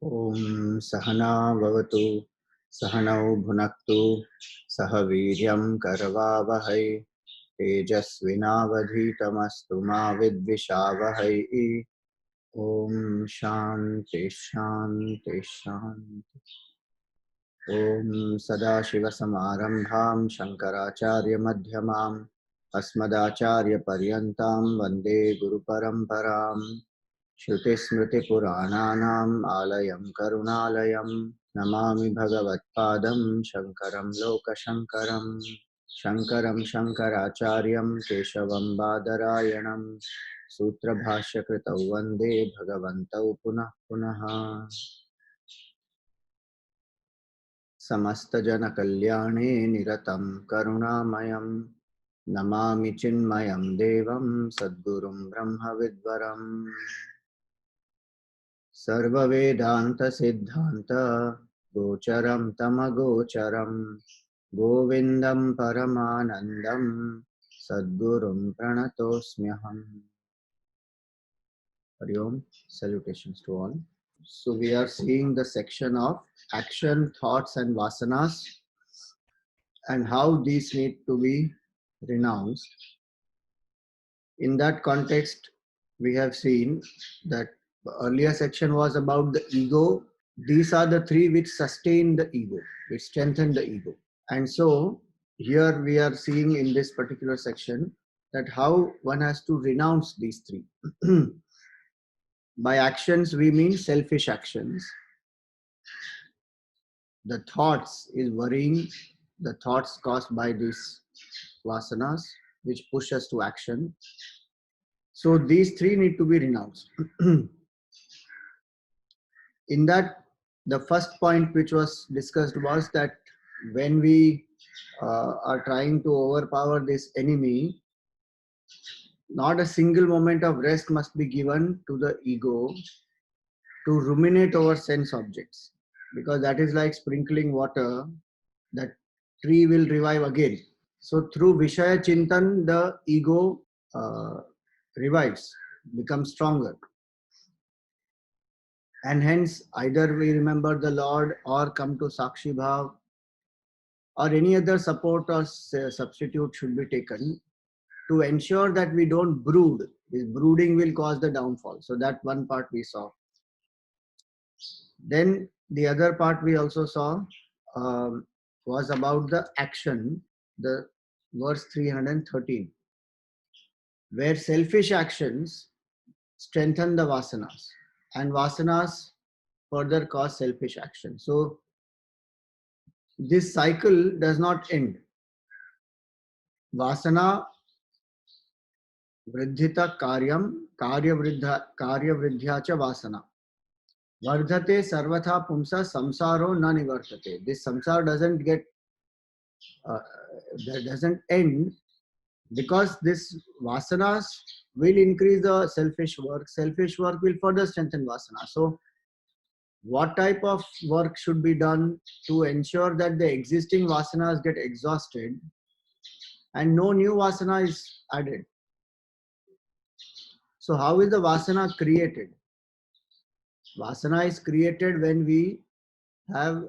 Om Sahana Vavatu Sahanau Bhunaktu Sahaviryam Karavavahai Tejasvinavadhitamastu ma Vidvishavahai. Om Shanti Shanti Shanti. Om Sadashivasamarambham Shankaracharya Madhyamam Asmadacharya Paryantam Vande Guru Paramparam. श्रुतिस्मृतिपुराणानाम् आलयं करुणालयं नमामि भगवत्पादं शङ्करं लोकशङ्करं शङ्करं शङ्कराचार्यं केशवं बादरायणं सूत्रभाष्यकृतौ वन्दे भगवन्तौ पुनः पुनः समस्तजनकल्याणे निरतं करुणामयं नमामि चिन्मयं देवं सद्गुरुं ब्रह्मविद्वरम् सर्ववेदांत सिद्धांत गोचरं तमगोचरं गोविंदं परमानंदं सद्गुरुं प्रणतोस्म्यहम्. Hari Om. Salutations to all. So we are seeing the section of action, thoughts and vasanas and how these need to be renounced. In that context, we have seen that the earlier section was about the ego. These are the three which sustain the ego, which strengthen the ego. And so here we are seeing in this particular section that how one has to renounce these three. By actions, we mean selfish actions. The thoughts is worrying, the thoughts caused by these vasanas, which push us to action. So these three need to be renounced. In that, the first point which was discussed was that when we are trying to overpower this enemy, not a single moment of rest must be given to the ego to ruminate over sense objects, because that is like sprinkling water, that tree will revive again. So through Vishaya Chintan, the ego revives, becomes stronger. And hence either we remember the Lord or come to Sakshi Bhav, or any other support or substitute should be taken to ensure that we don't brood. This brooding will cause the downfall. So that one part we saw. Then the other part we also saw was about the action, the verse 313, where selfish actions strengthen the vasanas and vasanas further cause selfish action. So this cycle does not end. Vasana वृद्धिता कार्यम कार्य वृद्ध्या च वासना वर्धते सर्वथा पुंसा samsaro na nivartate. This samsara uh, doesn't end, because this vasanas will increase the selfish work. Selfish work will further strengthen vasana. So what type of work should be done to ensure that the existing vasanas get exhausted and no new vasana is added? So how is the vasana created? Vasana is created when we have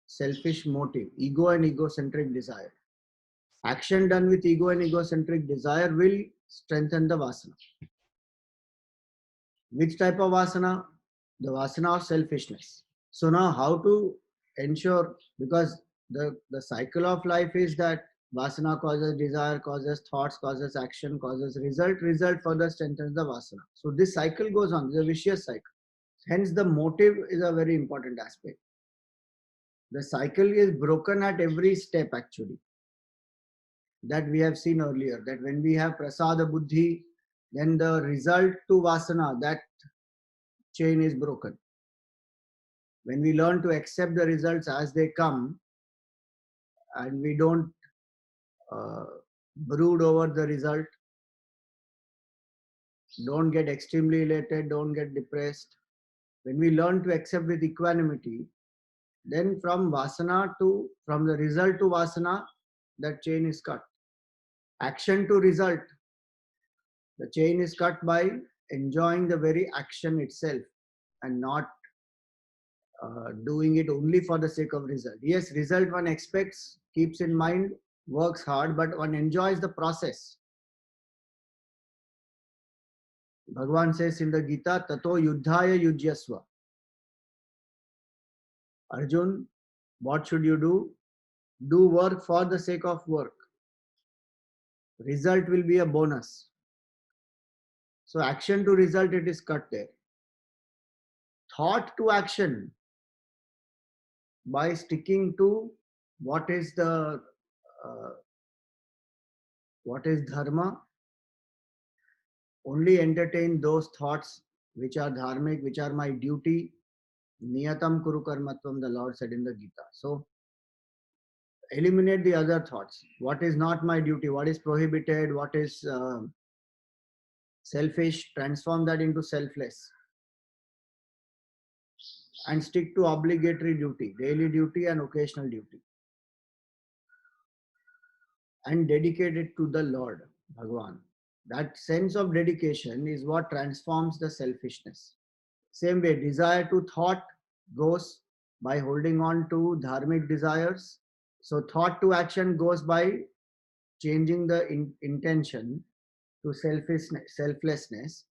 selfish motive, ego and egocentric desire. Action done with ego and egocentric desire will strengthen the vasana. Which type of vasana? The vasana of selfishness. So now how to ensure, because the cycle of life is that vasana causes desire, causes thoughts, causes action, causes result further strengthens the vasana. So this cycle goes on, it's a vicious cycle. Hence the motive is a very important aspect. The cycle is broken at every step actually. That we have seen earlier, that when we have prasada buddhi, then the result to vasana, that chain is broken. When we learn to accept the results as they come and we don't brood over the result, don't get extremely elated, don't get depressed. When we learn to accept with equanimity, then from the result to vasana, that chain is cut. Action to result, the chain is cut by enjoying the very action itself and not doing it only for the sake of result. Yes, result one expects, keeps in mind, works hard, but one enjoys the process. Bhagavan says in the Gita, Tato Yuddhaya Yujyasva. Arjun, what should you do? Do work for the sake of work. Result will be a bonus. So action to result, it is cut there. Thought to action, by sticking to what is the what is dharma, only entertain those thoughts which are dharmic, which are my duty. Niyatam kuru karmatvam, the Lord said in the Gita. So eliminate the other thoughts. What is not my duty, what is prohibited, what is selfish, transform that into selfless. And stick to obligatory duty, daily duty and occasional duty. And dedicate it to the Lord, Bhagavan. That sense of dedication is what transforms the selfishness. Same way, desire to thought goes by holding on to dharmic desires. So thought to action goes by changing the intention to selflessness.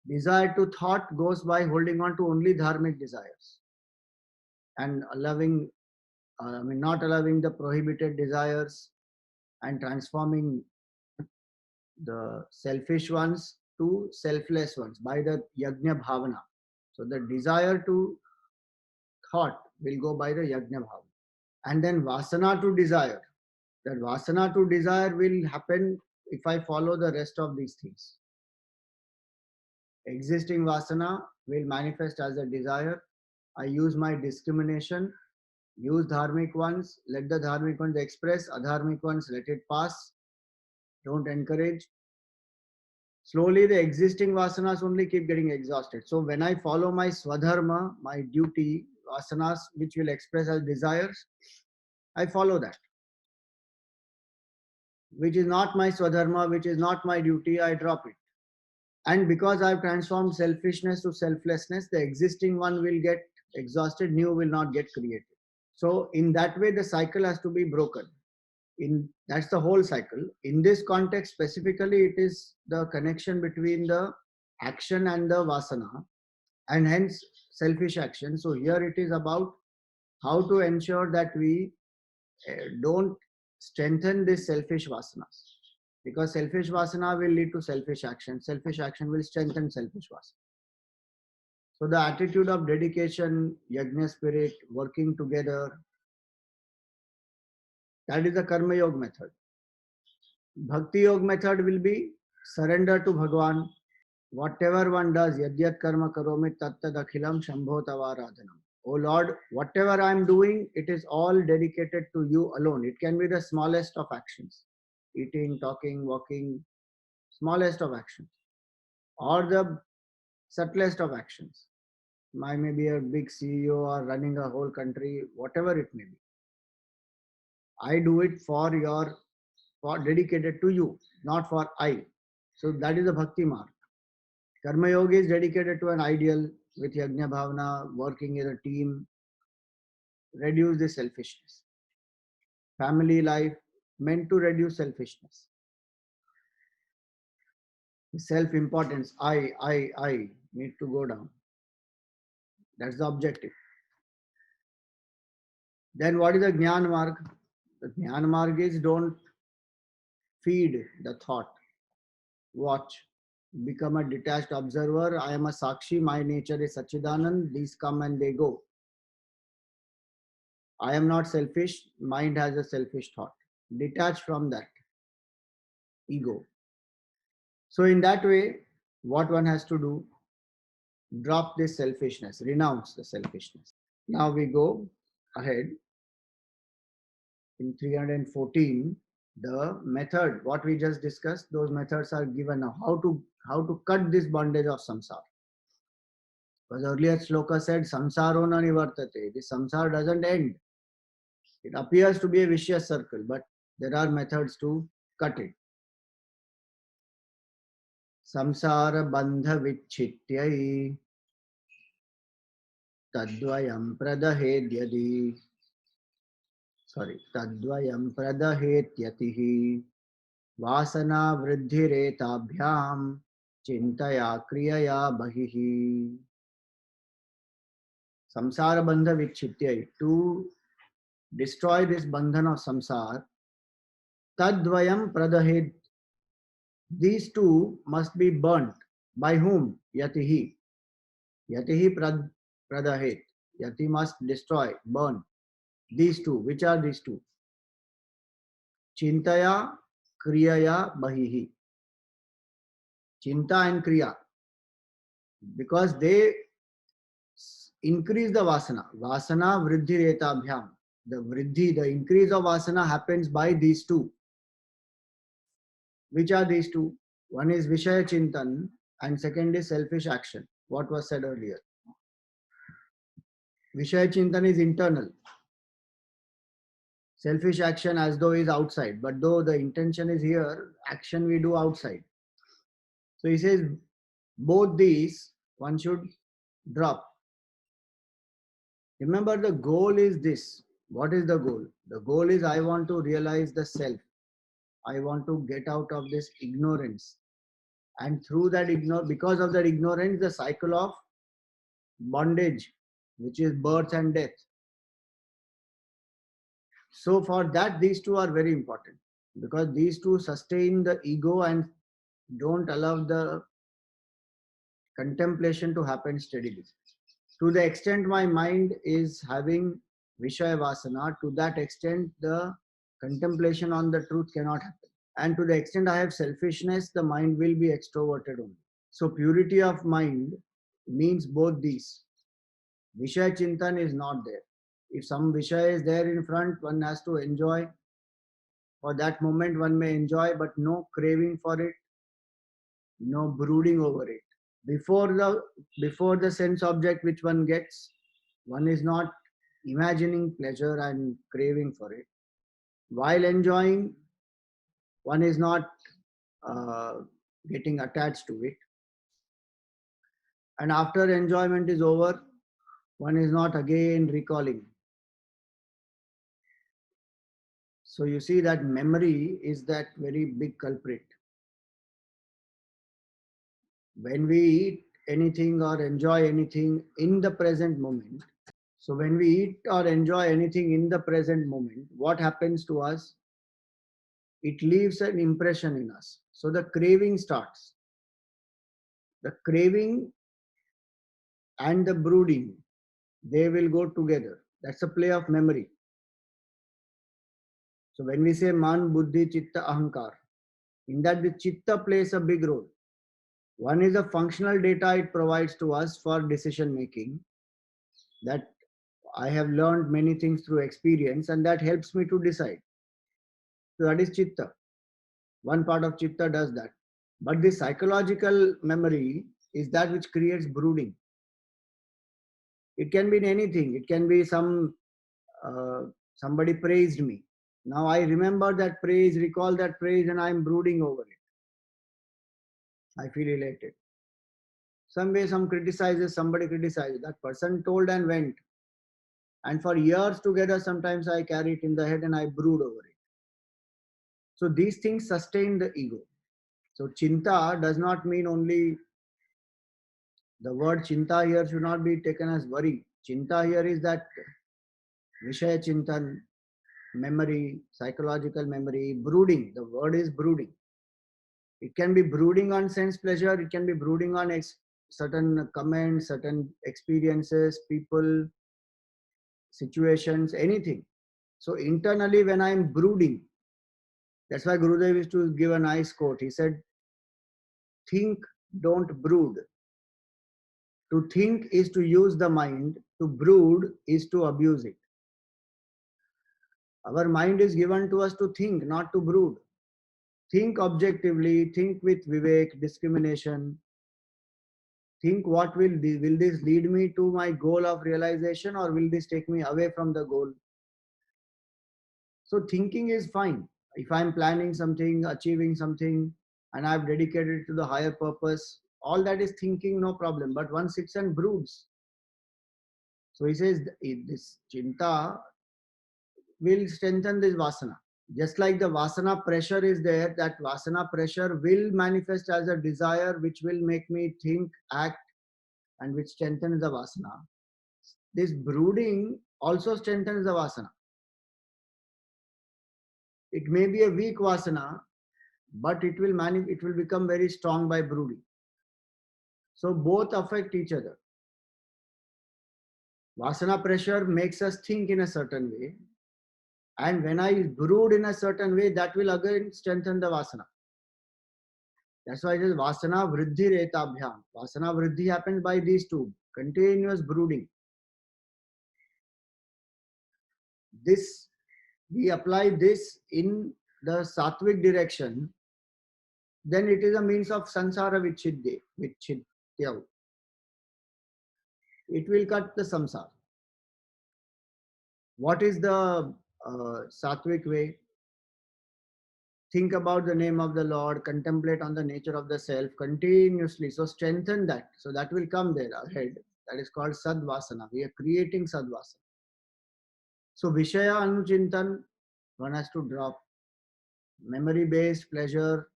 Desire to thought goes by holding on to only dharmic desires and not allowing the prohibited desires and transforming the selfish ones to selfless ones by the yajna bhavana. So the desire to thought will go by the yajna bhavana. And then vasana to desire. That vasana to desire will happen if I follow the rest of these things. Existing vasana will manifest as a desire. I use my discrimination, use dharmic ones, let the dharmic ones express, adharmic ones let it pass, don't encourage. Slowly the existing vasanas only keep getting exhausted. So when I follow my swadharma, my duty, vasanas which will express as desires, I follow that. Which is not my swadharma, which is not my duty, I drop it. And because I've transformed selfishness to selflessness, the existing one will get exhausted, new will not get created. So in that way, the cycle has to be broken. That's the whole cycle. In this context specifically, it is the connection between the action and the vasana, and hence selfish action. So here it is about how to ensure that we don't strengthen these selfish vasanas, because selfish vasana will lead to selfish action. Selfish action will strengthen selfish vasana. So the attitude of dedication, yajna spirit, working together, that is the karma yoga method. Bhakti yoga method will be surrender to Bhagwan. Whatever one does, yadyat karma karomi tattad akhilam shambho tavaradhanam. Oh Lord, whatever I am doing, it is all dedicated to you alone. It can be the smallest of actions. Eating, talking, walking, smallest of actions. Or the subtlest of actions. I may be a big CEO or running a whole country, whatever it may be. I do it for dedicated to you, not for I. So that is the bhakti mark. Karma yoga is dedicated to an ideal with yajna bhavana, working as a team, reduce the selfishness. Family life meant to reduce selfishness. Self-importance, I need to go down. That's the objective. Then what is the Jnana Marg? The Jnana Marg is don't feed the thought. Watch. Become a detached observer. I am a Sakshi. My nature is Sachidanand. These come and they go. I am not selfish. Mind has a selfish thought. Detach from that ego. So in that way, what one has to do, drop this selfishness, renounce the selfishness. Now we go ahead in 314. The method, what we just discussed, those methods are given now. How to cut this bondage of samsara. Because earlier Shloka said, samsaro na nivartate. This samsara doesn't end. It appears to be a vicious circle, but there are methods to cut it. Samsara bandha vichityai Tadvayam pradahedyadi. Sorry. Tadvayam pradahetyatihi. Vasana vriddhiretabhyam. Chintaya kriyaya bahihi. Samsara bandha vichitya. To destroy this bandhan of samsara, tadvayam pradahed. These two must be burnt. By whom? Yatihi. Yatihi pradahed. Yati must destroy, burn. These two. Which are these two? Chintaya, kriyaya, bahihi. Chinta and kriya. Because they increase the vasana. Vasana vriddhi retabhyam. The vriddhi, the increase of vasana happens by these two. Which are these two? One is Vishaya Chintan and second is selfish action. What was said earlier. Vishaya Chintan is internal. Selfish action as though is outside. But though the intention is here, action we do outside. So he says both these one should drop. Remember the goal is this. What is the goal? The goal is I want to realize the self. I want to get out of this ignorance. And through that because of that ignorance, the cycle of bondage, which is birth and death. So for that, these two are very important because these two sustain the ego and don't allow the contemplation to happen steadily. To the extent my mind is having Vishaya Vasana, to that extent the contemplation on the truth cannot happen. And to the extent I have selfishness, the mind will be extroverted only. So purity of mind means both these. Vishaya Chintan is not there. If some Vishaya is there in front, one has to enjoy. For that moment, one may enjoy, but no craving for it, no brooding over it. Before the sense object which one gets, one is not imagining pleasure and craving for it. While enjoying, one is not uh, getting attached to it. And after enjoyment is over, one is not again recalling. So you see that memory is that very big culprit. When we eat anything or enjoy anything in the present moment, so when we eat or enjoy anything in the present moment, what happens to us? It leaves an impression in us. So the craving starts. The craving and the brooding, they will go together. That's a play of memory. So when we say man, buddhi, chitta, ahankar, in that the chitta plays a big role. One is the functional data it provides to us for decision making, that I have learned many things through experience and that helps me to decide. So that is chitta. One part of chitta does that. But the psychological memory is that which creates brooding. It can be in anything. It can be somebody praised me. Now I remember that praise, recall that praise, and I'm brooding over it. I feel elated. Some way, somebody criticizes. That person told and went. And for years together, sometimes I carry it in the head and I brood over it. So these things sustain the ego. So chinta does not mean only, the word chinta here should not be taken as worry. Chinta here is that Vishaya Chintan, memory, psychological memory, brooding. The word is brooding. It can be brooding on sense pleasure, it can be brooding on certain comments, certain experiences, people, situations, anything. So internally, when I'm brooding, that's why Gurudev used to give a nice quote. He said, think, don't brood. To think is to use the mind, to brood is to abuse it. Our mind is given to us to think, not to brood. Think objectively, think with vivek, discrimination. Think what will this lead me to my goal of realization or will this take me away from the goal? So thinking is fine. If I'm planning something, achieving something, and I've dedicated it to the higher purpose, all that is thinking, no problem. But one sits and broods. So he says this chinta will strengthen this vasana. Just like the vasana pressure is there, that vasana pressure will manifest as a desire which will make me think, act, and which strengthens the vasana. This brooding also strengthens the vasana. It may be a weak vasana, but it will become very strong by brooding. So both affect each other. Vasana pressure makes us think in a certain way, and when I brood in a certain way, that will again strengthen the vasana. That's why it is vasana vriddhi retabhyam. Vasana vriddhi happens by these two, continuous brooding. This, we apply this in the sattvic direction, then it is a means of sansara vichidya. It will cut the samsara. What is the sattvic way? Think about the name of the Lord, contemplate on the nature of the self continuously. So strengthen that. So that will come there ahead. That is called sadvasana. We are creating sadvasana. So Vishaya Anuchintan, one has to drop. Memory based pleasure,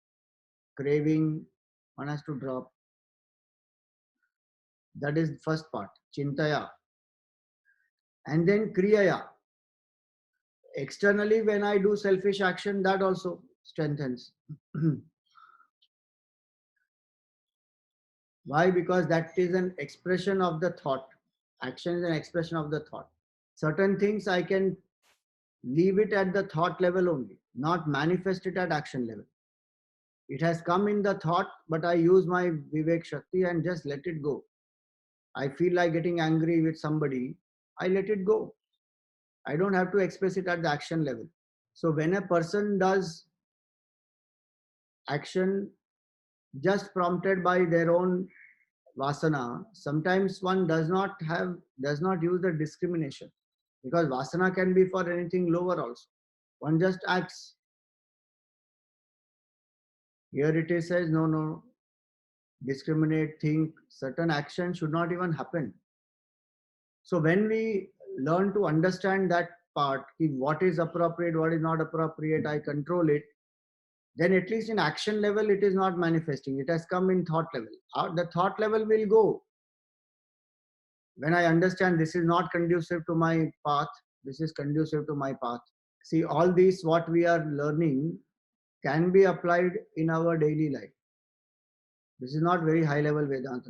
craving, one has to drop. That is the first part, Chintaya. And then Kriyaya. Externally, when I do selfish action, that also strengthens. Why? Because that is an expression of the thought. Action is an expression of the thought. Certain things I can leave it at the thought level only, not manifest it at action level. It has come in the thought, but I use my Vivek Shakti and just let it go. I feel like getting angry with somebody, I let it go. I don't have to express it at the action level. So when a person does action just prompted by their own vasana, sometimes one does not use the discrimination, because vasana can be for anything lower also. One just acts. Here it is says no, discriminate, think, certain action should not even happen. So when we learn to understand that part, what is appropriate, what is not appropriate, I control it, then at least in action level it is not manifesting. It has come in thought level. The thought level will go. When I understand this is not conducive to my path, this is conducive to my path. See, all these what we are learning can be applied in our daily life. This is not very high level Vedanta.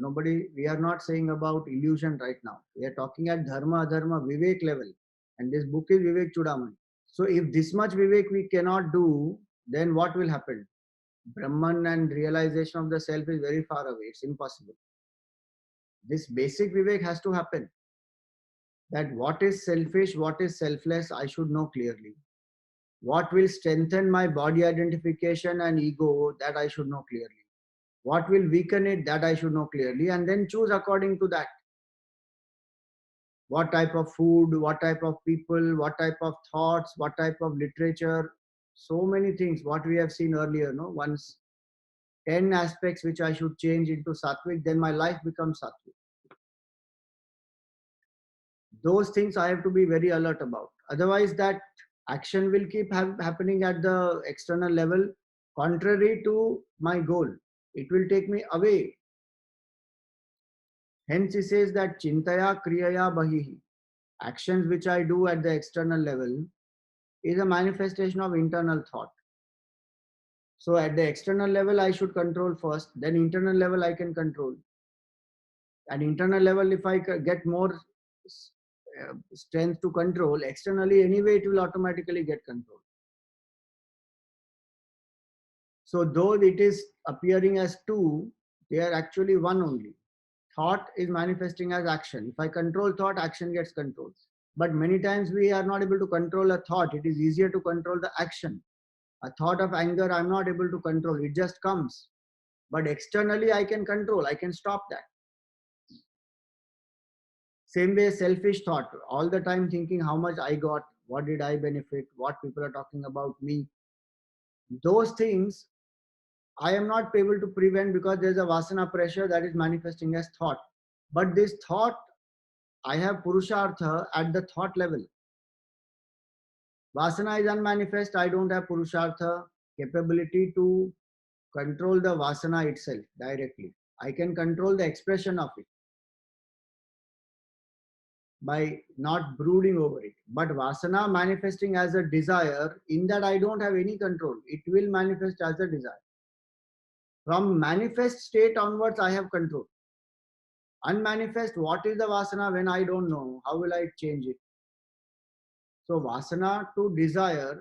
We are not saying about illusion right now. We are talking at dharma, adharma, vivek level. And this book is Vivek Chudamani. So if this much vivek we cannot do, then what will happen? Brahman and realization of the self is very far away. It's impossible. This basic vivek has to happen. That what is selfish, what is selfless, I should know clearly. What will strengthen my body identification and ego, that I should know clearly. What will weaken it, that I should know clearly, and then choose according to that. What type of food, what type of people, what type of thoughts, what type of literature, so many things, what we have seen earlier, no? Once 10 aspects which I should change into sattvic, then my life becomes sattvic. Those things I have to be very alert about. Otherwise, that action will keep happening at the external level, contrary to my goal. It will take me away. Hence, he says that chintaya kriyaya bahihi. Actions which I do at the external level is a manifestation of internal thought. So at the external level, I should control first, then internal level I can control. At internal level, if I get more strength to control, externally anyway it will automatically get controlled. So though it is appearing as two, they are actually one only. Thought is manifesting as action. If I control thought, action gets controlled. But many times we are not able to control a thought. It is easier to control the action. A thought of anger, I'm not able to control. It just comes. But externally, I can control. I can stop that. Same way, selfish thought. All the time thinking how much I got, what did I benefit, what people are talking about me. Those things I am not able to prevent because there's a vasana pressure that is manifesting as thought. But this thought I have Purushartha at the thought level. Vasana is unmanifest. I don't have Purushartha capability to control the Vasana itself directly. I can control the expression of it by not brooding over it. But Vasana manifesting as a desire, in that I don't have any control. It will manifest as a desire. From manifest state onwards, I have control. Unmanifest, what is the Vasana when I don't know? How will I change it? So Vasana to desire,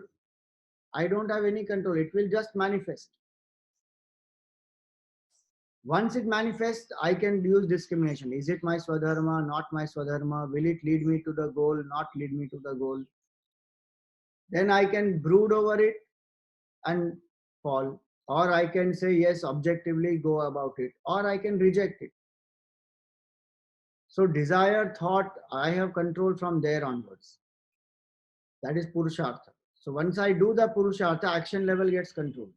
I don't have any control. It will just manifest. Once it manifests, I can use discrimination. Is it my Swadharma, not my Swadharma? Will it lead me to the goal, not lead me to the goal? Then I can brood over it and fall. Or I can say, yes, objectively go about it. Or I can reject it. So desire, thought, I have control from there onwards. That is Purushartha. So once I do the Purushartha, action level gets controlled.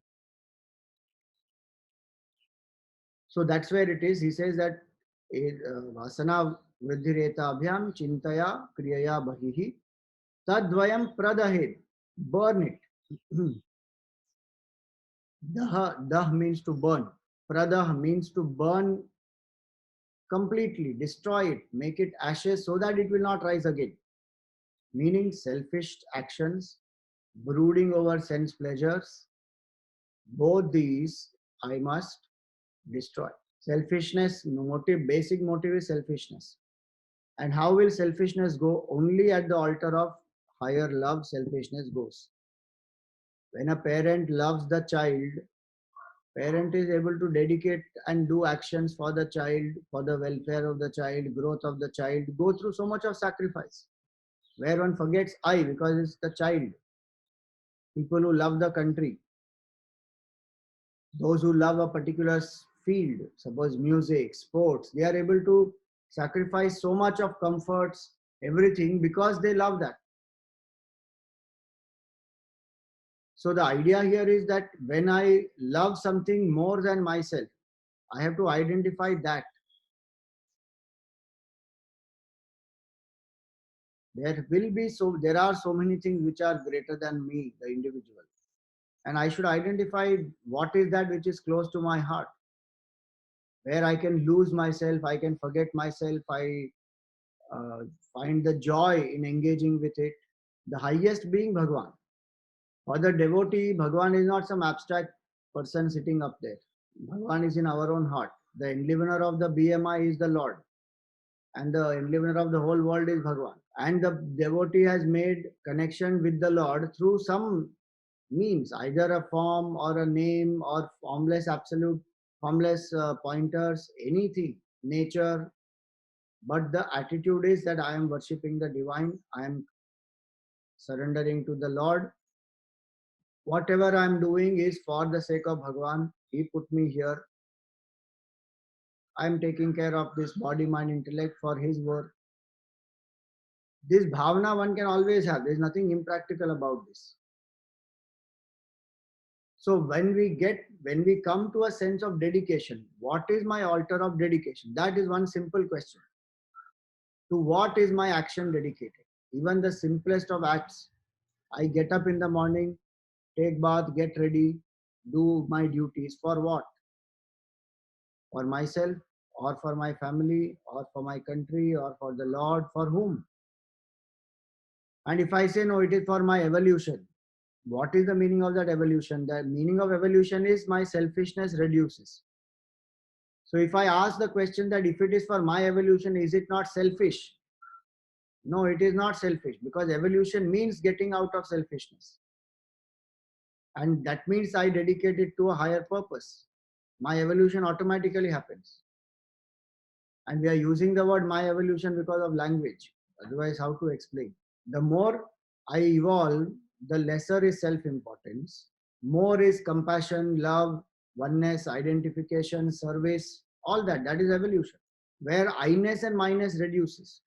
So that's where it is. He says that Vasana Vridhireta Abhyam Chintaya Kriyaya Bahihi Tadvayam Pradahed. Burn it. Dah means to burn. Pradah means to burn completely, destroy it, make it ashes so that it will not rise again. Meaning selfish actions, brooding over sense pleasures, both these I must destroy. Selfishness, motive, basic motive is selfishness. And how will selfishness go? Only at the altar of higher love, selfishness goes. When a parent loves the child, parent is able to dedicate and do actions for the child, for the welfare of the child, growth of the child, go through so much of sacrifice. Where one forgets I because it's the child. People who love the country, those who love a particular field, suppose music, sports, they are able to sacrifice so much of comforts, everything because they love that. So the idea here is that when I love something more than myself, I have to identify that. There are so many things which are greater than me, the individual. And I should identify what is that which is close to my heart, where I can lose myself, I can forget myself, I uh, find the joy in engaging with it. The highest being Bhagwan. For the devotee, Bhagwan is not some abstract person sitting up there. Bhagwan is in our own heart. The enlivener of the BMI is the Lord, and the enlivener of the whole world is Bhagwan. And the devotee has made connection with the Lord through some means, either a form or a name or formless absolute, formless pointers, anything, nature. But the attitude is that I am worshipping the divine, I am surrendering to the Lord. Whatever I am doing is for the sake of Bhagwan. He put me here. I am taking care of this body, mind, intellect for His work. This bhavana one can always have. There is nothing impractical about this. So when we come to a sense of dedication, what is my altar of dedication? That is one simple question. To what is my action dedicated? Even the simplest of acts. I get up in the morning, take bath, get ready, do my duties. For what? For myself, or for my family, or for my country, or for the Lord, for whom? And if I say no, it is for my evolution. What is the meaning of that evolution? The meaning of evolution is my selfishness reduces. So if I ask the question that if it is for my evolution, is it not selfish? No, it is not selfish, because evolution means getting out of selfishness. And that means I dedicate it to a higher purpose. My evolution automatically happens. And we are using the word my evolution because of language. Otherwise, how to explain? The more I evolve, the lesser is self-importance. More is compassion, love, oneness, identification, service, all that. That is evolution. Where I-ness and my-ness reduces.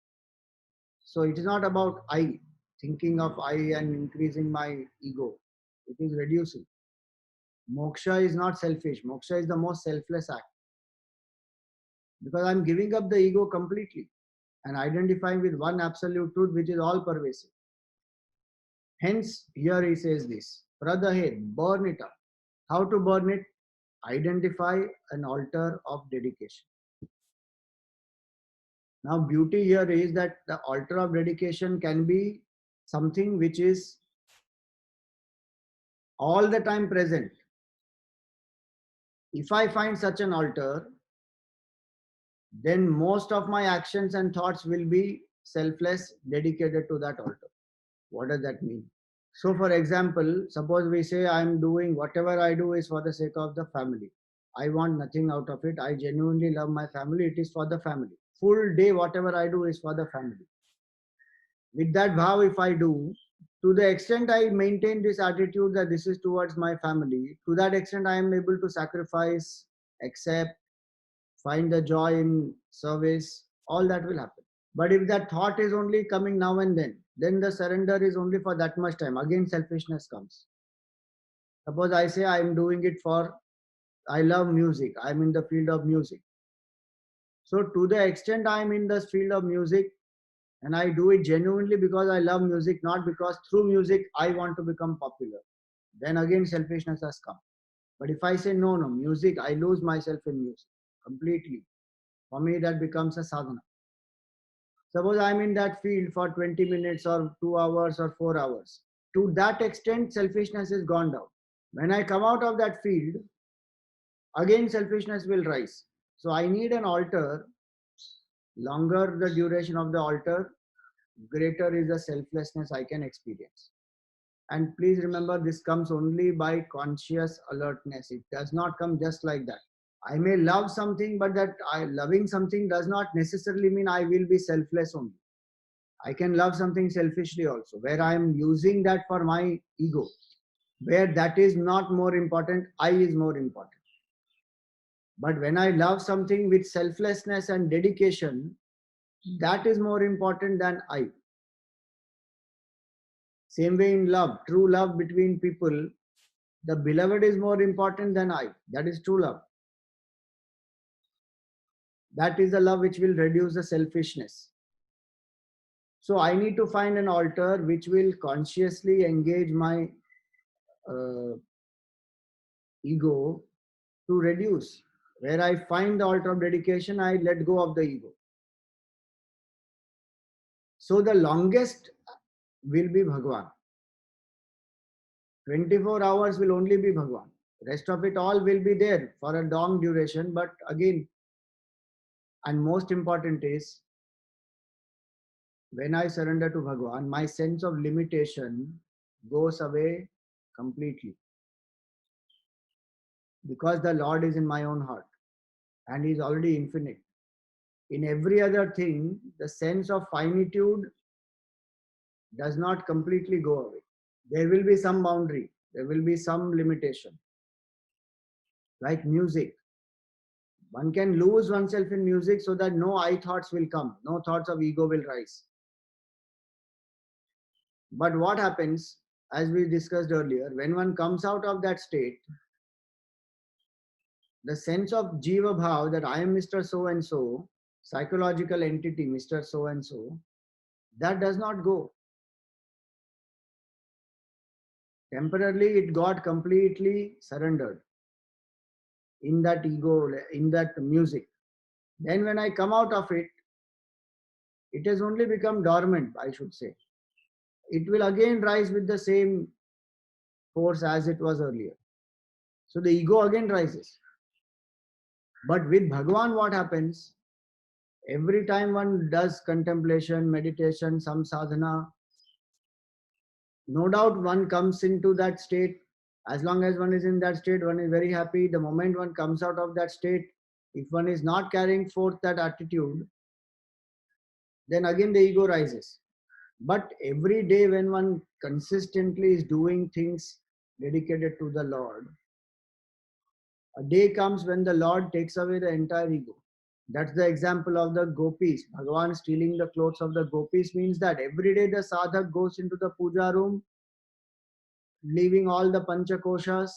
So it is not about I, thinking of I and increasing my ego. It is reducing. Moksha is not selfish. Moksha is the most selfless act. Because I'm giving up the ego completely. and identifying with one absolute truth which is all pervasive. Hence, here he says this, Pradhe, burn it up. How to burn it? Identify an altar of dedication. Now, beauty here is that the altar of dedication can be something which is all the time present. If I find such an altar, then most of my actions and thoughts will be selfless, dedicated to that altar. What does that mean? So, for example, suppose we say I'm doing whatever I do is for the sake of the family. I want nothing out of it. I genuinely love my family. It is for the family. Full day, whatever I do is for the family. With that vow, if I do, to the extent I maintain this attitude that this is towards my family, to that extent I am able to sacrifice, accept, find the joy in service, all that will happen. But if that thought is only coming now and then the surrender is only for that much time. Again, selfishness comes. Suppose I say I am doing it for, I love music, I am in the field of music. So, to the extent I am in the field of music, and I do it genuinely because I love music, not because through music I want to become popular, then again selfishness has come. But if I say no, music, I lose myself in music completely. For me, that becomes a sadhana. Suppose I'm in that field for 20 minutes or 2 hours or 4 hours. To that extent, selfishness is gone down. When I come out of that field, again selfishness will rise. So I need an altar. Longer the duration of the altar, greater is the selflessness I can experience. And please remember, this comes only by conscious alertness. It does not come just like that. I may love something, but that loving something does not necessarily mean I will be selfless only. I can love something selfishly also, where I am using that for my ego, where that is not more important, I is more important. But when I love something with selflessness and dedication, that is more important than I. Same way in love, true love between people, the beloved is more important than I. That is true love. That is the love which will reduce the selfishness. So I need to find an altar which will consciously engage my uh, ego to reduce. Where I find the altar of dedication, I let go of the ego. So the longest will be Bhagwan. 24 hours will only be Bhagwan. Rest of it all will be there for a long duration. But again, and most important is, when I surrender to Bhagwan, my sense of limitation goes away completely. Because the Lord is in my own heart and He is already infinite. In every other thing, the sense of finitude does not completely go away. There will be some boundary, there will be some limitation. Like music, one can lose oneself in music so that no I thoughts will come, no thoughts of ego will rise. But what happens, as we discussed earlier, when one comes out of that state, the sense of Jiva Bhav, that I am Mr. So and so, psychological entity, Mr. So and so, that does not go. Temporarily, it got completely surrendered in that ego, in that music. Then when I come out of it, it has only become dormant, I should say. It will again rise with the same force as it was earlier. So the ego again rises. But with Bhagavan, what happens? Every time one does contemplation, meditation, some sadhana, no doubt one comes into that state. As long as one is in that state, one is very happy. The moment one comes out of that state, if one is not carrying forth that attitude, then again the ego rises. But every day when one consistently is doing things dedicated to the Lord, a day comes when the Lord takes away the entire ego. That's the example of the gopis. Bhagavan stealing the clothes of the gopis means that every day the sadhak goes into the puja room, leaving all the panchakoshas,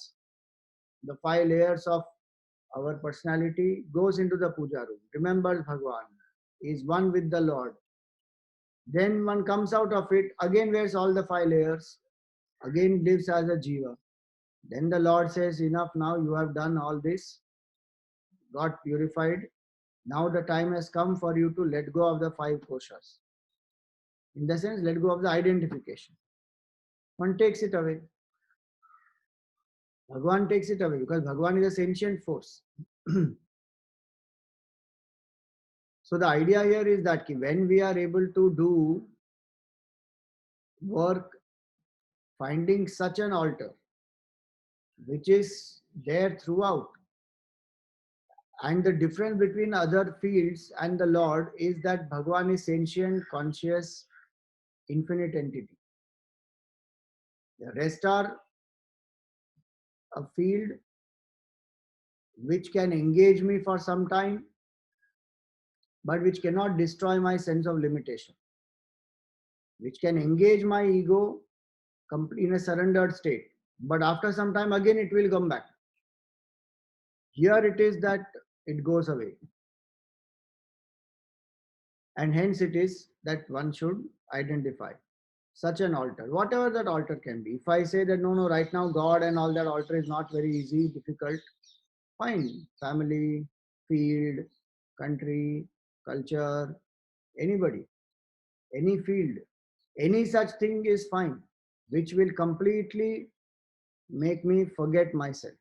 the 5 layers of our personality, goes into the puja room, remembers Bhagavan, is one with the Lord. Then one comes out of it, again wears all the 5 layers, again lives as a jiva. Then the Lord says, enough now, you have done all this, got purified. Now the time has come for you to let go of the 5 koshas. In the sense, let go of the identification. One takes it away. Bhagwan takes it away because Bhagwan is a sentient force. So the idea here is that when we are able to do work finding such an altar which is there throughout, and the difference between other fields and the Lord is that Bhagwan is sentient, conscious, infinite entity. The rest are a field which can engage me for some time, but which cannot destroy my sense of limitation, which can engage my ego in a surrendered state. But after some time, again, it will come back. Here it is that it goes away. And hence it is that one should identify such an altar, whatever that altar can be. If I say that no, right now God and all that altar is not very easy, difficult, fine. Family, field, country, culture, anybody, any field, any such thing is fine, which will completely make me forget myself.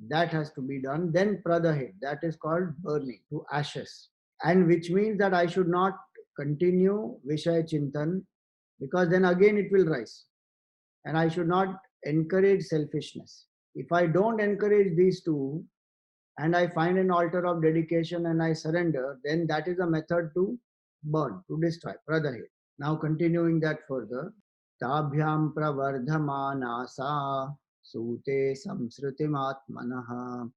That has to be done. Then pradahit, that is called burning to ashes. And which means that I should not continue Vishaya Chintan, because then again it will rise. And I should not encourage selfishness. If I don't encourage these two, and I find an altar of dedication and I surrender, then that is a method to burn, to destroy. Pradahit. Now continuing that further. Tabhyam pravardhamanasa sute samsrutimatmanah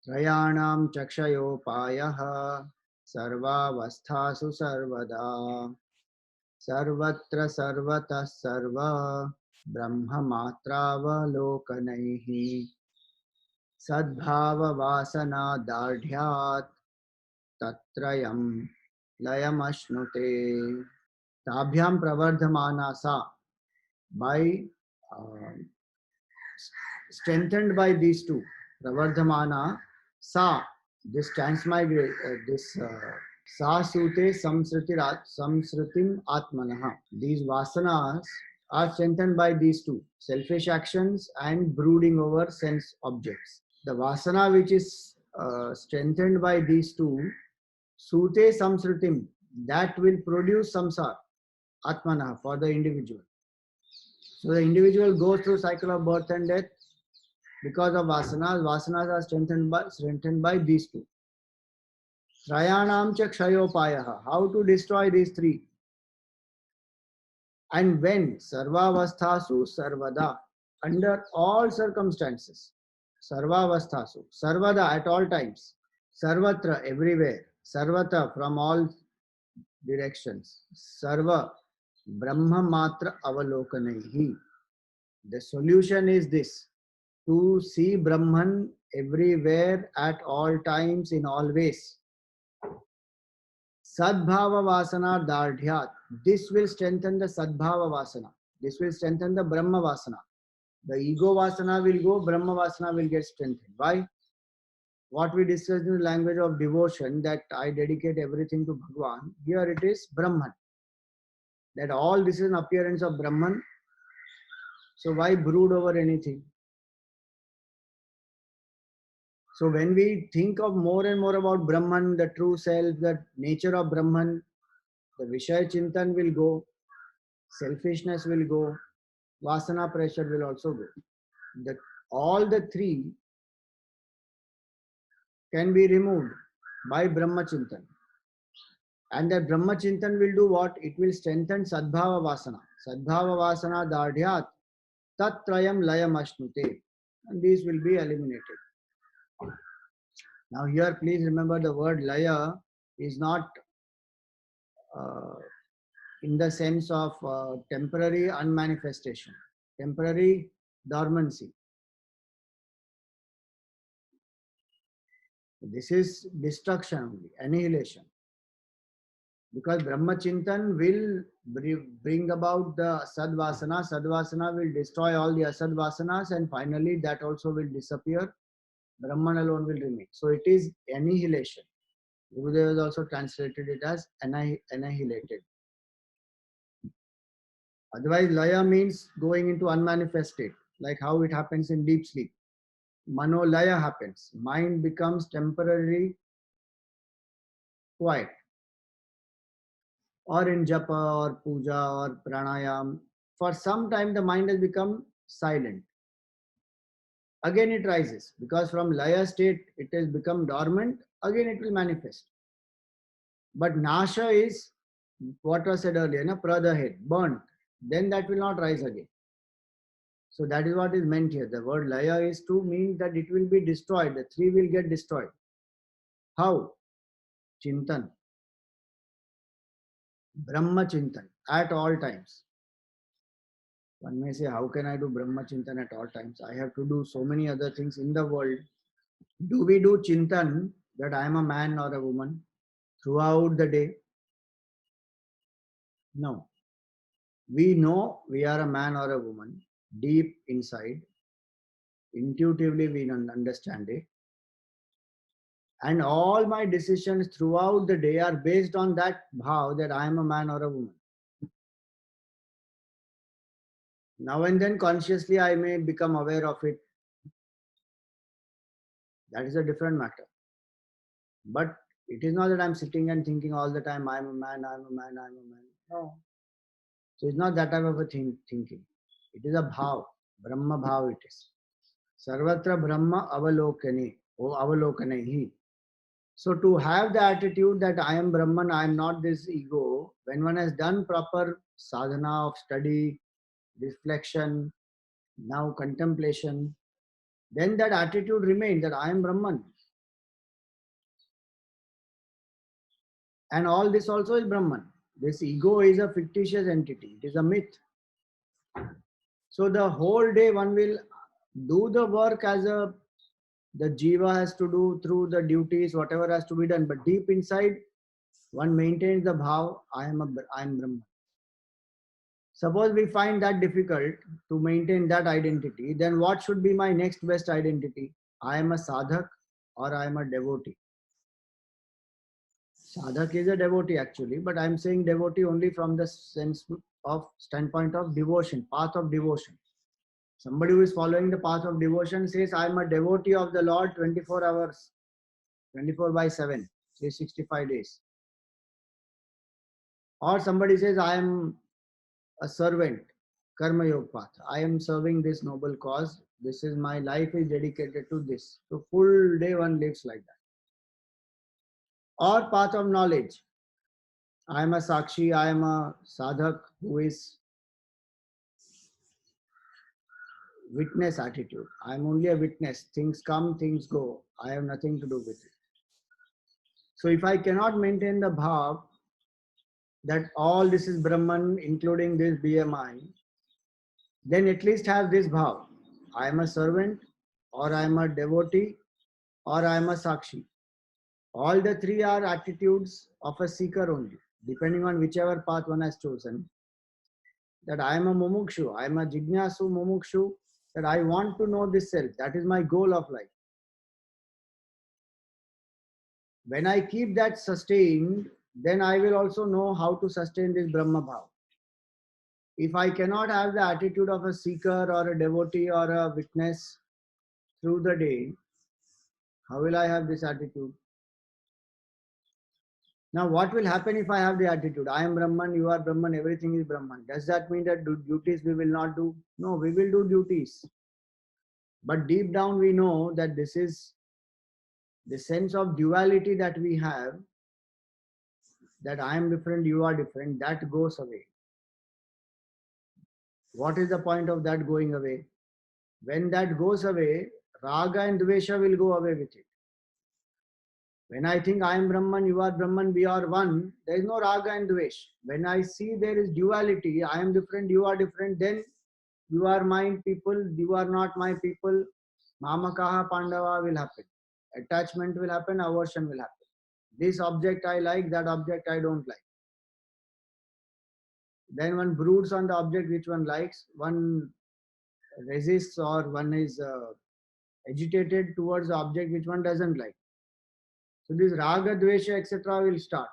त्रयाणां चक्षयोपायः सर्वावस्थासु सर्वदा सर्वत्र सर्वतः सर्व ब्रह्ममात्रावलोकनैः सद्भाववासना दार्ढ्यात् तत्रयं लयमश्नुते ताभ्यां प्रवर्धमाना सा by uh, strengthened by these two pravardhamana sa, this transmigrate this sa sute samsrutim atmanah, these vasanas are strengthened by these two selfish actions and brooding over sense objects. The vasana which is strengthened by these two sute samsrutim, that will produce samsara atmanah for the individual. So the individual goes through cycle of birth and death because of vasanas. Vasanas are strengthened by these two. Trayanam cha kshayopayaha. How to destroy these three? And when? Sarvavasthasu sarvada. Under all circumstances. Sarvavasthasu. Sarvada, at all times. Sarvatra, everywhere. Sarvata, from all directions. Sarva. Brahma matra avalokanaihi. The solution is this: to see Brahman everywhere, at all times, in all ways. Sadbhava Vasana Dardhyat. This will strengthen the Sadbhava Vasana. This will strengthen the Brahma Vasana. The ego Vasana will go, Brahma Vasana will get strengthened. Why? What we discussed in the language of devotion, that I dedicate everything to Bhagwan, here it is Brahman. That all this is an appearance of Brahman. So why brood over anything? So when we think of more and more about Brahman, the true self, the nature of Brahman, the Vishaya Chintan will go, selfishness will go, Vasana pressure will also go. All the three can be removed by Brahma Chintan. And that Brahma Chintan will do what? It will strengthen Sadbhava Vasana. Sadbhava Vasana Dardhyat Tatrayam Layam Ashnute. And these will be eliminated. Now here please remember the word Laya is not in the sense of temporary unmanifestation, temporary dormancy. This is destruction only, annihilation. Because Brahma Chintan will bring about the Sadvasana. Sadvasana will destroy all the Asadvasanas, and finally that also will disappear. Brahman alone will remain. So it is annihilation. Gurudev has also translated it as annihilated. Otherwise, laya means going into unmanifest state, like how it happens in deep sleep. Manolaya happens. Mind becomes temporarily quiet. Or in japa or puja or pranayam. For some time, the mind has become silent. Again, it rises because from laya state, it has become dormant. Again, it will manifest. But nasha is what was said earlier, na pradahet, burnt. Then that will not rise again. So that is what is meant here. The word laya is to mean that it will be destroyed. The three will get destroyed. How? Chintan. Brahma Chintan at all times. One may say, how can I do Brahma Chintan at all times? I have to do so many other things in the world. Do we do Chintan that I am a man or a woman throughout the day? No. We know we are a man or a woman deep inside. Intuitively, we understand it. And all my decisions throughout the day are based on that bhav that I am a man or a woman. Now and then consciously I may become aware of it. That is a different matter. But it is not that I'm sitting and thinking all the time, I'm a man, I'm a man, I'm a man. No. So it's not that type of a thinking. It is a bhav. Brahma bhav it is. Sarvatra Brahma avalokane. Oh, avalokane. So to have the attitude that I am Brahman, I am not this ego, when one has done proper sadhana of study, reflection, now contemplation, then that attitude remains that I am Brahman. And all this also is Brahman. This ego is a fictitious entity. It is a myth. So the whole day one will do the work as the jiva has to do through the duties, whatever has to be done. But deep inside, one maintains the bhav, I am Brahman. Suppose we find that difficult to maintain that identity, then what should be my next best identity? I am a sadhak or I am a devotee. Sadhak is a devotee actually, but I am saying devotee only from the sense of standpoint of devotion, path of devotion. Somebody who is following the path of devotion says, I am a devotee of the Lord 24 hours, 24 by 7, 365 days. Or somebody says, I am a servant, Karma Yoga path. I am serving this noble cause. This is my life is dedicated to this. So full day one lives like that. Or path of knowledge. I am a Sakshi, I am a sadhak who is witness attitude. I am only a witness. Things come, things go. I have nothing to do with it. So if I cannot maintain the bhav that all this is Brahman, including this BMI, then at least have this bhav. I am a servant, or I am a devotee, or I am a Sakshi. All the three are attitudes of a seeker only, depending on whichever path one has chosen. That I am a mumukshu, I am a jignasu mumukshu, that I want to know this self. That is my goal of life. When I keep that sustained, then I will also know how to sustain this Brahma Bhav. If I cannot have the attitude of a seeker or a devotee or a witness through the day, how will I have this attitude? Now, what will happen if I have the attitude? I am Brahman, you are Brahman, everything is Brahman. Does that mean that duties we will not do? No, we will do duties. But deep down we know that this is the sense of duality that we have, that I am different, you are different, that goes away. What is the point of that going away? When that goes away, raga and dvesha will go away with it. When I think I am Brahman, you are Brahman, we are one, there is no raga and dvesh. When I see there is duality, I am different, you are different, then you are my people, you are not my people, mamakaha pandava will happen. Attachment will happen, aversion will happen. This object I like, that object I don't like. Then one broods on the object which one likes, one resists, or one is agitated towards the object which one doesn't like. So this raga, dvesha, etc. will start.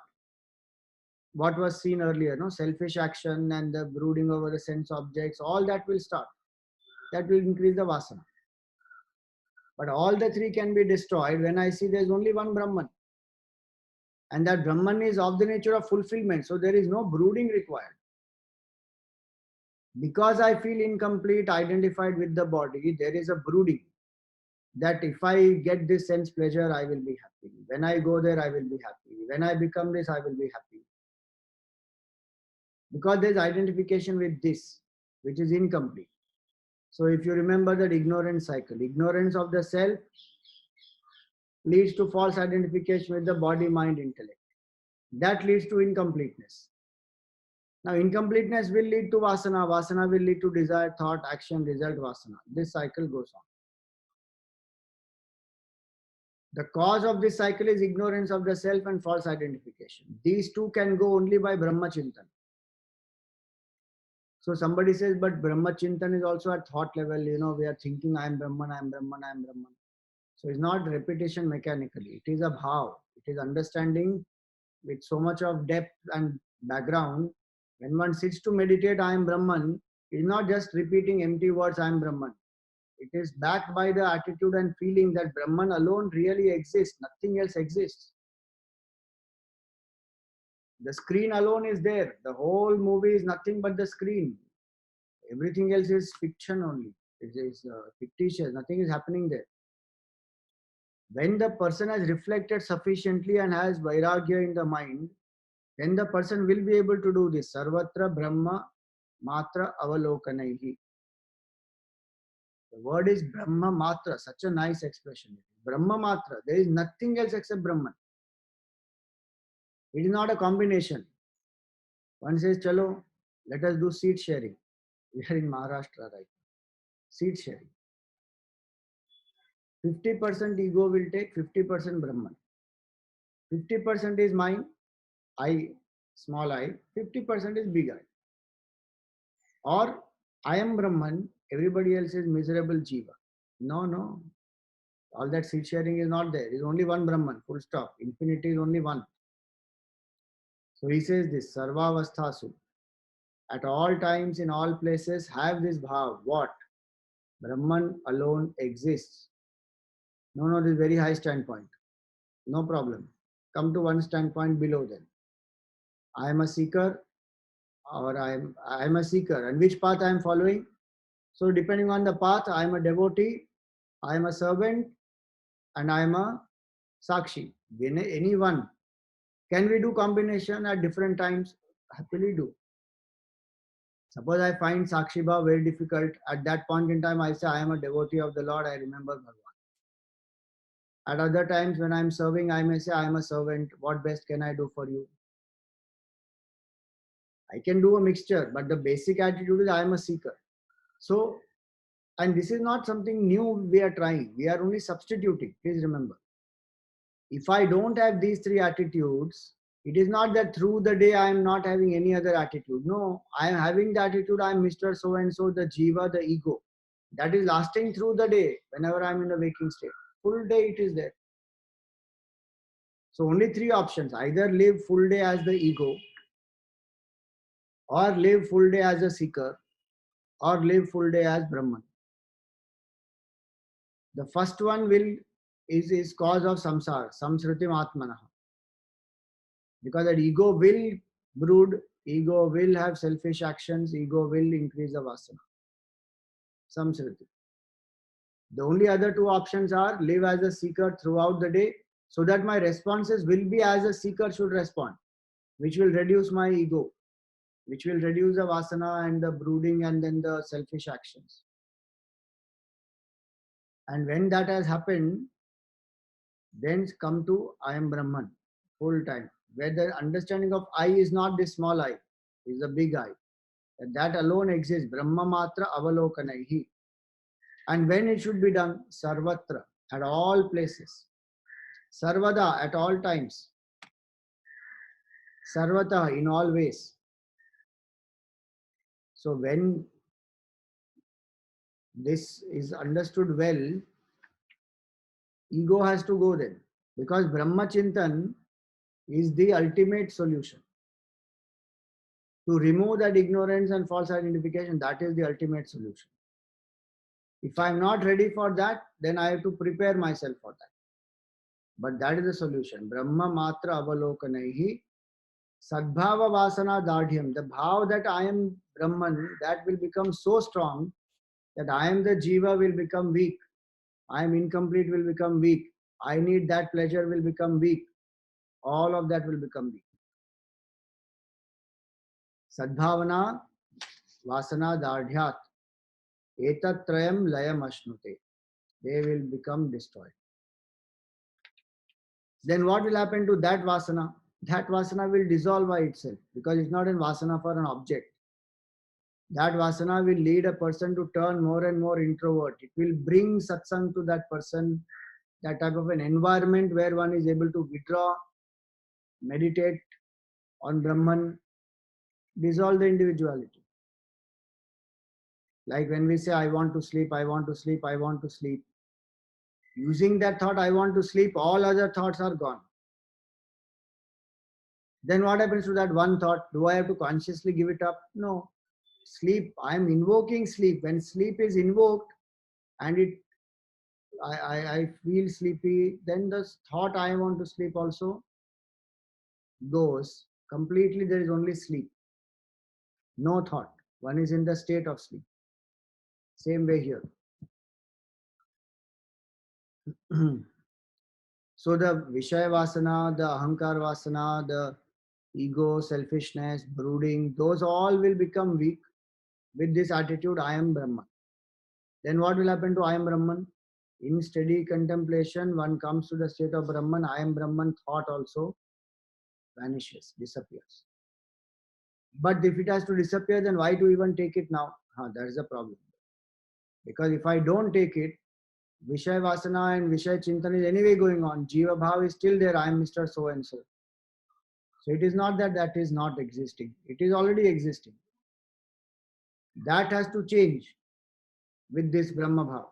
What was seen earlier, no, selfish action and the brooding over the sense objects, all that will start. That will increase the vasana. But all the three can be destroyed when I see there's only one Brahman. And that Brahman is of the nature of fulfillment. So there is no brooding required. Because I feel incomplete, identified with the body, there is a brooding. That if I get this sense pleasure, I will be happy. When I go there, I will be happy. When I become this, I will be happy. Because there is identification with this, which is incomplete. So if you remember that ignorance cycle, ignorance of the self leads to false identification with the body, mind, intellect. That leads to incompleteness. Now incompleteness will lead to vasana. Vasana will lead to desire, thought, action, result, vasana. This cycle goes on. The cause of this cycle is ignorance of the self and false identification. These two can go only by Brahma Chintan. So somebody says, but Brahma Chintan is also at thought level. We are thinking, I am Brahman, I am Brahman, I am Brahman. So it's not repetition mechanically. It is a bhav. It is understanding with so much of depth and background. When one sits to meditate, I am Brahman, it is not just repeating empty words, I am Brahman. It is backed by the attitude and feeling that Brahman alone really exists. Nothing else exists. The screen alone is there. The whole movie is nothing but the screen. Everything else is fiction only. It is fictitious. Nothing is happening there. When the person has reflected sufficiently and has vairagya in the mind, then the person will be able to do this. Sarvatra Brahma Matra Avalokanaihi. The word is Brahma Matra. Such a nice expression. Brahma Matra. There is nothing else except Brahman. It is not a combination. One says, Chalo, let us do seed sharing. We are in Maharashtra right now. Seed sharing. 50% ego will take 50% Brahman. 50% is mine, I, small I, 50% is big I. Or I am Brahman, everybody else is miserable Jiva. No. All that seed sharing is not there. There is only one Brahman, full stop. Infinity is only one. So he says this, Sarvavasthasu. At all times, in all places, have this bhav. What? Brahman alone exists. No, this is very high standpoint. No problem. Come to one standpoint below then. I am a seeker, or I am a seeker. And which path I am following? So depending on the path, I am a devotee, I am a servant, and I am a sakshi. Any one. Can we do combination at different times? Happily do. Suppose I find sakshi bhav very difficult. At that point in time, I say I am a devotee of the Lord. I remember Bhagavan. At other times when I am serving, I may say I am a servant. What best can I do for you? I can do a mixture, but the basic attitude is I am a seeker. So, and this is not something new we are trying. We are only substituting. Please remember. If I don't have these three attitudes, it is not that through the day I am not having any other attitude. No, I am having the attitude I am Mr. So and so, the jiva, the ego. That is lasting through the day whenever I am in the waking state. Full day it is there. So only three options. Either live full day as the ego, or live full day as a seeker, or live full day as Brahman. The first one is cause of samsara, samsritim atmanaha. Because that ego will brood, ego will have selfish actions, ego will increase the vasana. Samsriti. The only other two options are live as a seeker throughout the day, so that my responses will be as a seeker should respond, which will reduce my ego, which will reduce the vasana and the brooding and then the selfish actions. And when that has happened, then come to I am Brahman, full time, where the understanding of I is not this small I, is the big I. That alone exists, Brahma Matra Avalokanaihi. And when it should be done? Sarvatra, at all places. Sarvada, at all times. Sarvata, in all ways. So when this is understood well, ego has to go then, because Brahma Chintan is the ultimate solution. To remove that ignorance and false identification, that is the ultimate solution. If I am not ready for that, then I have to prepare myself for that. But that is the solution. Brahma Matra Avalokanaihi Sadbhava Vasana Dadhyam. The bhav that I am Brahman, that will become so strong that I am the Jiva will become weak. I am incomplete will become weak. I need that pleasure will become weak. All of that will become weak. Sadbhavana Vasana Dadhyat Etatrayam Layam Ashnute. They will become destroyed. Then what will happen to that Vasana? That Vasana will dissolve by itself, because it's not a Vasana for an object. That Vasana will lead a person to turn more and more introvert. It will bring satsang to that person, that type of an environment where one is able to withdraw, meditate on Brahman, dissolve the individuality. Like when we say, I want to sleep, I want to sleep, I want to sleep. Using that thought, I want to sleep, all other thoughts are gone. Then what happens to that one thought? Do I have to consciously give it up? No. Sleep, I am invoking sleep. When sleep is invoked and I feel sleepy, then the thought I want to sleep also goes. Completely there is only sleep. No thought. One is in the state of sleep. Same way here. So the Vishaya Vasana, the Ahankar Vasana, the ego, selfishness, brooding, those all will become weak with this attitude, I am Brahman. Then what will happen to I am Brahman? In steady contemplation, one comes to the state of Brahman, I am Brahman, thought also vanishes, disappears. But if it has to disappear, then why to even take it now? That is the problem. Because if I don't take it, Vishaya Vasana and Vishaya Chintan is anyway going on. Jiva Bhav is still there, I am Mr. So and so. So it is not that that is not existing. It is already existing. That has to change with this Brahma Bhav.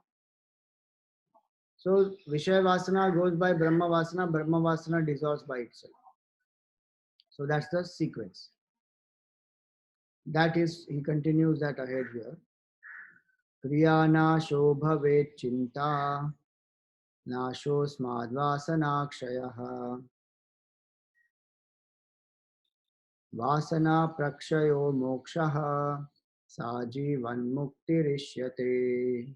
So Vishaya Vasana goes by Brahma Vasana dissolves by itself. So that's the sequence. That is, he continues that ahead here. Kriya nasho bhavet chinta nasho smadvasana kshayaha vasana prakshayo mokshaha sajivan muktirishyate.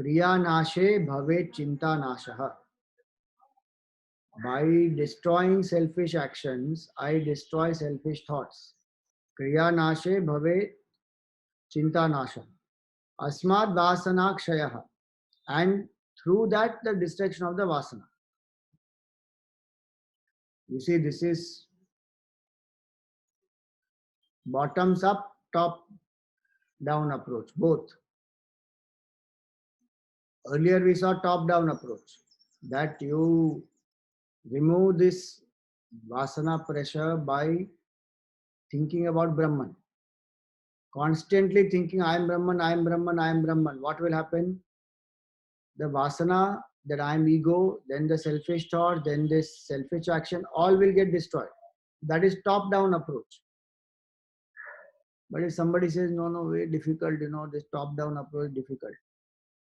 Kriya nashe bhavet chinta nashaha. By destroying selfish actions, I destroy selfish thoughts. Kriya nashe bhave chinta nasha. Asmad vasana kshayaha. And through that, the destruction of the vasana. You see, this is bottoms up, top down approach, both. Earlier we saw top down approach, that you remove this vasana pressure by thinking about Brahman. Constantly thinking, I am Brahman, I am Brahman, I am Brahman. What will happen? The vasana, that I am ego, then the selfish thought, then this selfish action, all will get destroyed. That is top down approach. But if somebody says, no, very difficult, this top down approach difficult,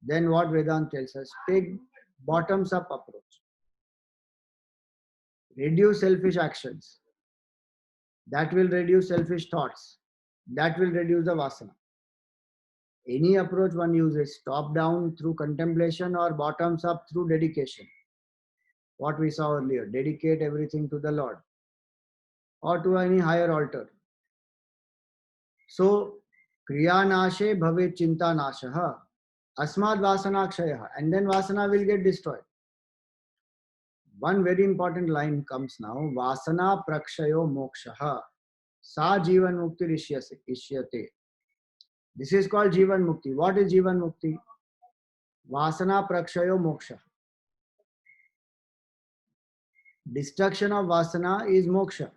then what Vedanta tells us, take bottoms up approach. Reduce selfish actions. That will reduce selfish thoughts. That will reduce the vasana. Any approach one uses, top down through contemplation or bottoms up through dedication. What we saw earlier, dedicate everything to the Lord or to any higher altar. So, kriya nashe bhave chinta nashaha, asmad vasana kshayaha, and then vasana will get destroyed. One very important line comes now, vasana prakshayo mokshaha, sa jivan mukti ishyate. This is called jivan mukti. What is jivan mukti? Vasana prakshayo moksha. Destruction of vasana is moksha.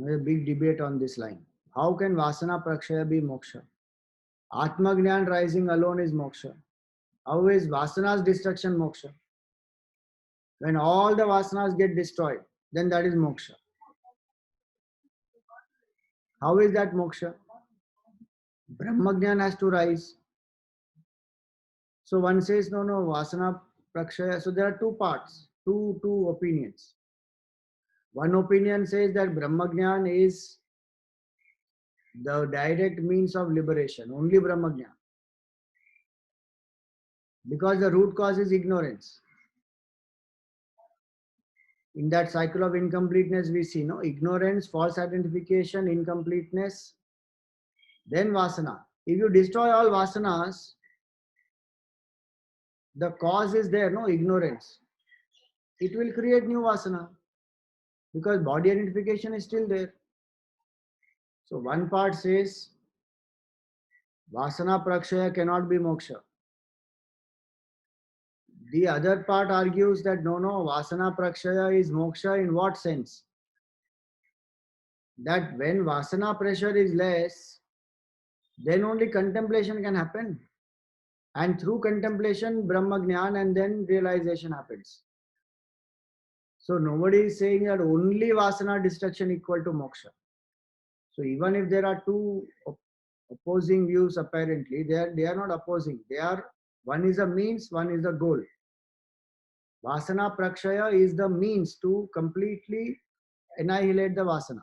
A big debate on this line. How can Vasana Prakshaya be moksha? Atma Gnan rising alone is moksha. How is Vasana's destruction moksha? When all the Vasanas get destroyed, then that is moksha. How is that moksha? Brahmagyan has to rise. So one says, no, no, Vasana Prakshaya. So there are two parts, two opinions. One opinion says that Brahmagyan is the direct means of liberation, only Brahmagyan. Because the root cause is ignorance. In that cycle of incompleteness, we see no ignorance, false identification, incompleteness, then Vasana. If you destroy all Vasanas, the cause is there, no ignorance. It will create new Vasana because body identification is still there. So one part says Vasana Prakshaya cannot be moksha. The other part argues that no, Vasana Prakshaya is moksha in what sense? That when Vasana pressure is less, then only contemplation can happen. And through contemplation, Brahma Jnana and then realization happens. So nobody is saying that only Vasana destruction equal to moksha. So even if there are two opposing views, apparently, they are not opposing. They are, one is a means, one is the goal. Vasana Prakshaya is the means to completely annihilate the Vasana.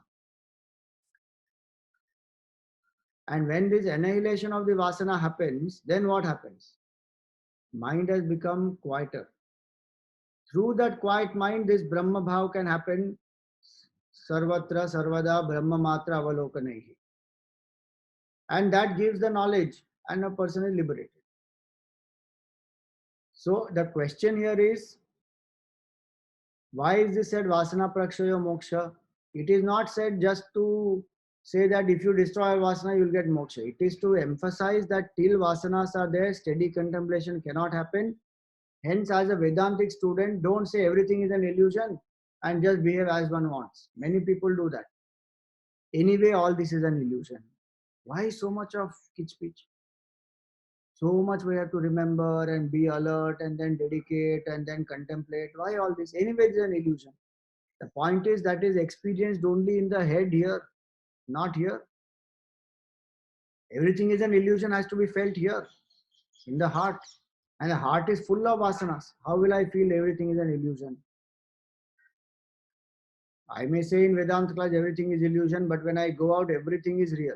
And when this annihilation of the Vasana happens, then what happens? Mind has become quieter. Through that quiet mind, this Brahma Bhav can happen. Sarvatra Sarvada Brahma Matra Avalokanaihi. And that gives the knowledge and a person is liberated. So the question here is, why is this said Vasana Prakshaya Moksha? It is not said just to say that if you destroy Vasana, you will get moksha. It is to emphasize that till Vasanas are there, steady contemplation cannot happen. Hence, as a Vedantic student, don't say everything is an illusion and just behave as one wants. Many people do that. Anyway, all this is an illusion. Why so much of kitch pitch? So much we have to remember and be alert and then dedicate and then contemplate. Why all this? Anyway, it is an illusion. The point is that is experienced only in the head here, not here. Everything is an illusion, has to be felt here, in the heart. And the heart is full of vasanas. How will I feel everything is an illusion? I may say in Vedanta class everything is illusion, but when I go out, everything is real.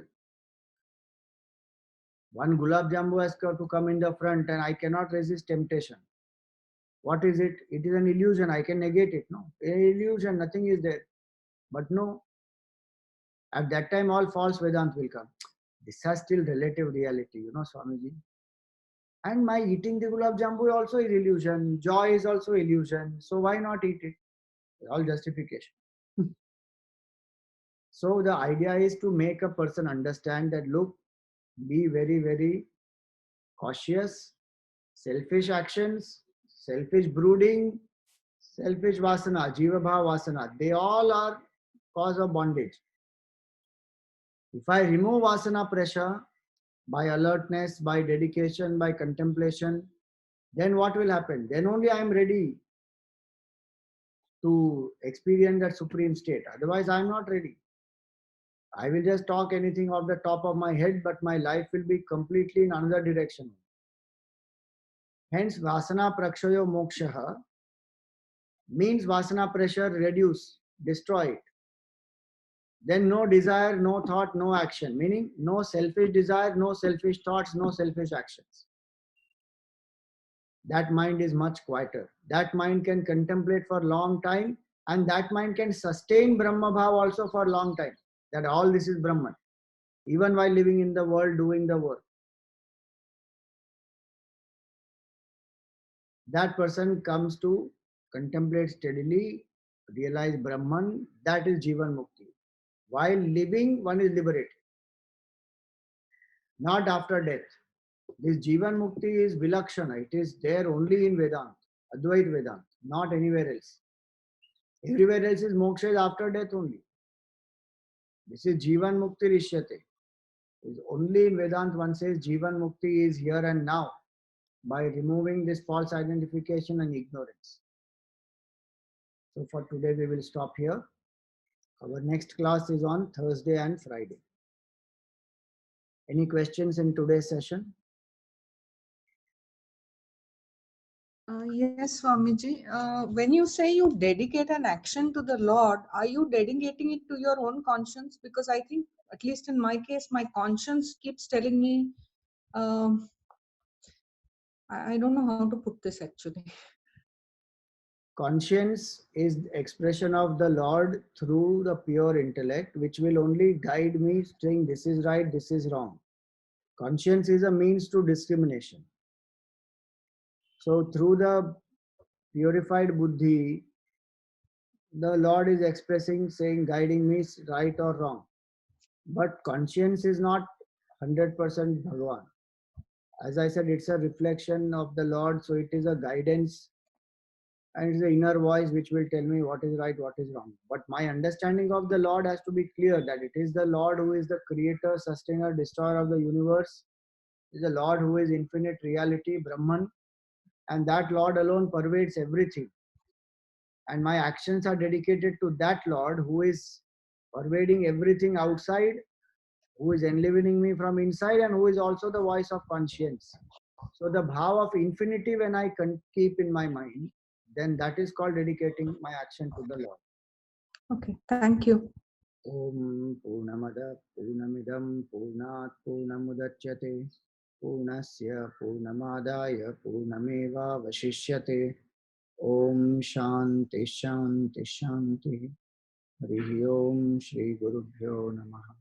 One gulab jambu has to come in the front and I cannot resist temptation. What is it? It is an illusion. I can negate it. No, an illusion, nothing is there. But no, at that time all false Vedanta will come. This has still relative reality, Swamiji. And my eating the gulab jambu also is illusion. Joy is also illusion. So why not eat it? All justification. So the idea is to make a person understand that look, be very, very cautious. Selfish actions, selfish brooding, selfish vasana, jiva bhava vasana, they all are cause of bondage. If I remove vasana pressure by alertness, by dedication, by contemplation, then what will happen? Then only I am ready to experience that supreme state. Otherwise, I am not ready. I will just talk anything off the top of my head, but my life will be completely in another direction. Hence, vasana prakshayo moksha means vasana pressure reduce, destroy it. Then no desire, no thought, no action. Meaning no selfish desire, no selfish thoughts, no selfish actions. That mind is much quieter. That mind can contemplate for a long time, and that mind can sustain Brahma Bhav also for a long time. That all this is Brahman. Even while living in the world, doing the work. That person comes to contemplate steadily, realize Brahman, that is Jivan Mukti. While living, one is liberated. Not after death. This Jivan Mukti is Vilakshana. It is there only in Vedanta, Advaita Vedanta, not anywhere else. Everywhere else is moksha is after death only. This is Jivan Mukti Rishyate. Is only in Vedanta one says Jivan Mukti is here and now by removing this false identification and ignorance. So for today we will stop here. Our next class is on Thursday and Friday. Any questions in today's session? Yes, Swamiji. When you say you dedicate an action to the Lord, are you dedicating it to your own conscience? Because I think, at least in my case, my conscience keeps telling me, um, I don't know how to put this actually. Conscience is the expression of the Lord through the pure intellect, which will only guide me saying this is right, this is wrong. Conscience is a means to discrimination. So through the purified buddhi, the Lord is expressing, saying, guiding me right or wrong. But conscience is not 100% Bhagavan. As I said, it's a reflection of the Lord, so it is a guidance and it's the inner voice which will tell me what is right, what is wrong. But my understanding of the Lord has to be clear that it is the Lord who is the creator, sustainer, destroyer of the universe. It is the Lord who is infinite reality, Brahman, and that Lord alone pervades everything. And my actions are dedicated to that Lord who is pervading everything outside, who is enlivening me from inside, and who is also the voice of conscience. So the bhav of infinity, when I can keep in my mind, then that is called dedicating my action to the Lord. Okay, thank you. Om Purnamada Purnamidam Purnat Purnamudachyate Purnasya Purnamadaya Purnameva Vashishyate. Om Shanti Shanti Shanti. Hari Om Shri Gurubhyo Namaha.